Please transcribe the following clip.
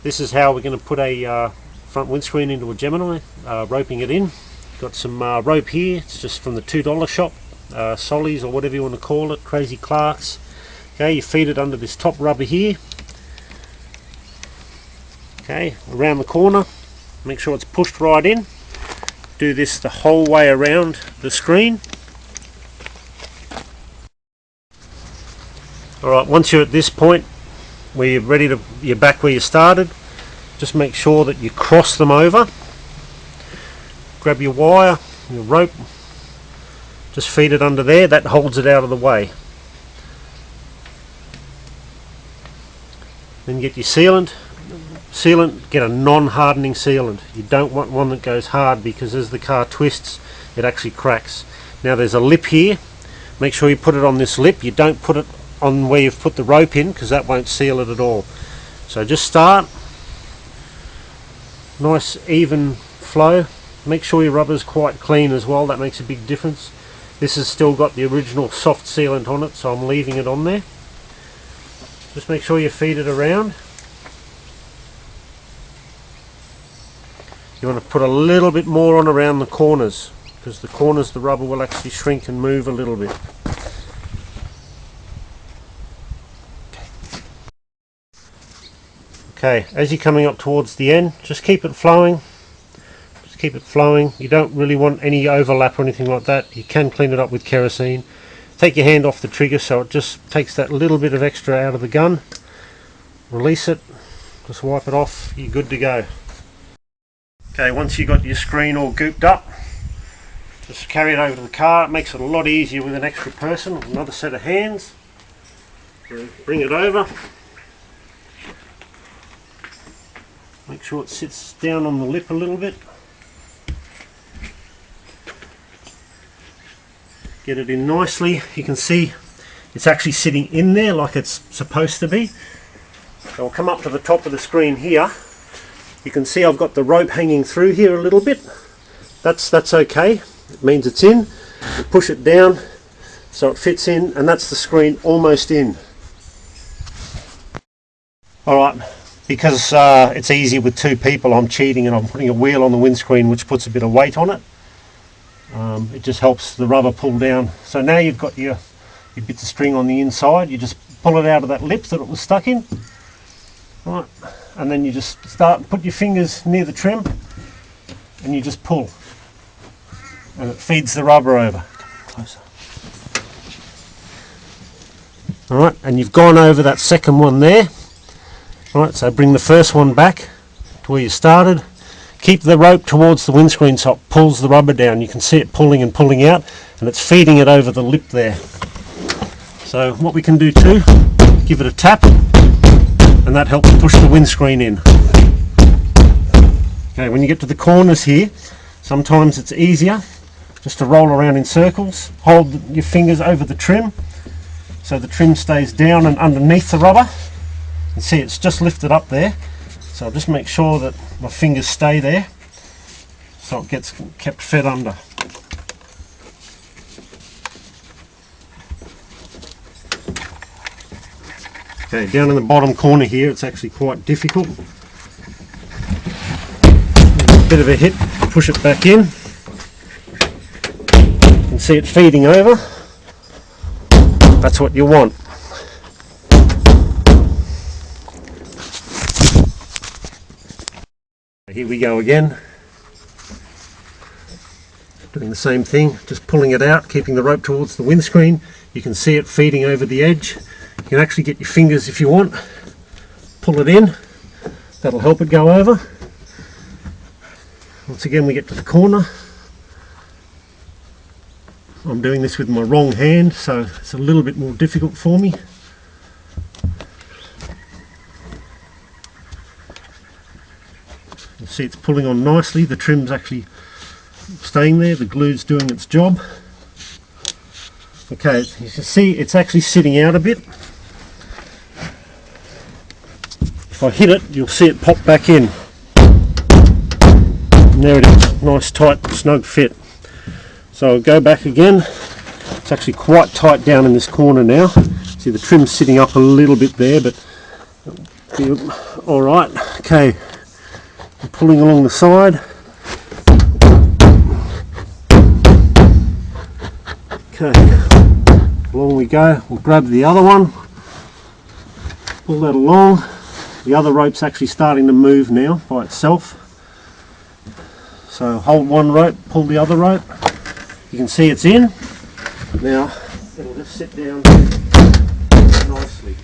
This is how we're going to put a front windscreen into a Gemini, roping it in. Got some rope here. It's just from the $2 shop, Solly's or whatever you want to call it, Crazy Clark's. Okay, you feed it under this top rubber here. Okay, around the corner, make sure it's pushed right in. Do this the whole way around the screen. Alright, once you're at this point where you're ready to, you're back where you started, just make sure that you cross them over. Grab your wire, your rope, just feed it under there, that holds it out of the way. Then get your sealant. Get a non-hardening sealant. You don't want one that goes hard, because as the car twists it actually cracks. Now there's a lip here, make sure you put it on this lip. You don't put it on where you've put the rope in, because that won't seal it at all. So just start, nice even flow. Make sure your rubber's quite clean as well, that makes a big difference. This has still got the original soft sealant on it, so I'm leaving it on there. Just make sure you feed it around. You want to put a little bit more on around the corners, because the corners the rubber will actually shrink and move a little bit. Okay, as you're coming up towards the end, just keep it flowing. Just keep it flowing. You don't really want any overlap or anything like that. You can clean it up with kerosene. Take your hand off the trigger so it just takes that little bit of extra out of the gun. Release it, just wipe it off, you're good to go. Okay, once you've got your screen all gooped up, just carry it over to the car. It makes it a lot easier with an extra person, another set of hands. So bring it over. Make sure it sits down on the lip a little bit. Get it in nicely. You can see it's actually sitting in there like it's supposed to be. So I'll come up to the top of the screen here. You can see I've got the rope hanging through here a little bit. That's okay. It means it's in. You push it down so it fits in, and that's the screen almost in. Alright, because it's easy with two people, I'm cheating and I'm putting a wheel on the windscreen which puts a bit of weight on it. It just helps the rubber pull down. So now you've got your bits of string on the inside. You just pull it out of that lip that it was stuck in. Right. And then you just put your fingers near the trim and you just pull, and it feeds the rubber over. Come closer. Alright, and you've gone over that second one there. Alright, so bring the first one back to where you started. Keep the rope towards the windscreen so it pulls the rubber down. You can see it pulling and pulling out, and it's feeding it over the lip there. So what we can do too, give it a tap, and that helps push the windscreen in. Okay, when you get to the corners here, sometimes it's easier just to roll around in circles. Hold your fingers over the trim so the trim stays down and underneath the rubber. And see, it's just lifted up there, so I'll just make sure that my fingers stay there so it gets kept fed under. Okay, down in the bottom corner here, it's actually quite difficult. A bit of a hit, push it back in. You can see it feeding over. That's what you want. Here we go again. Doing the same thing, just pulling it out, keeping the rope towards the windscreen. You can see it feeding over the edge. You can actually get your fingers if you want, pull it in, that'll help it go over. Once again we get to the corner. I'm doing this with my wrong hand, so it's a little bit more difficult for me. You see it's pulling on nicely, the trim's actually staying there, the glue's doing its job. Okay, you can see it's actually sitting out a bit. If I hit it, you'll see it pop back in. And there it is, nice tight snug fit. So I'll go back again. It's actually quite tight down in this corner now. See the trim's sitting up a little bit there, but All right, okay, I'm pulling along the side. Okay, along we go. We'll grab the other one, pull that along. The other rope's actually starting to move now by itself. So hold one rope, pull the other rope. You can see it's in. Now it'll just sit down nicely.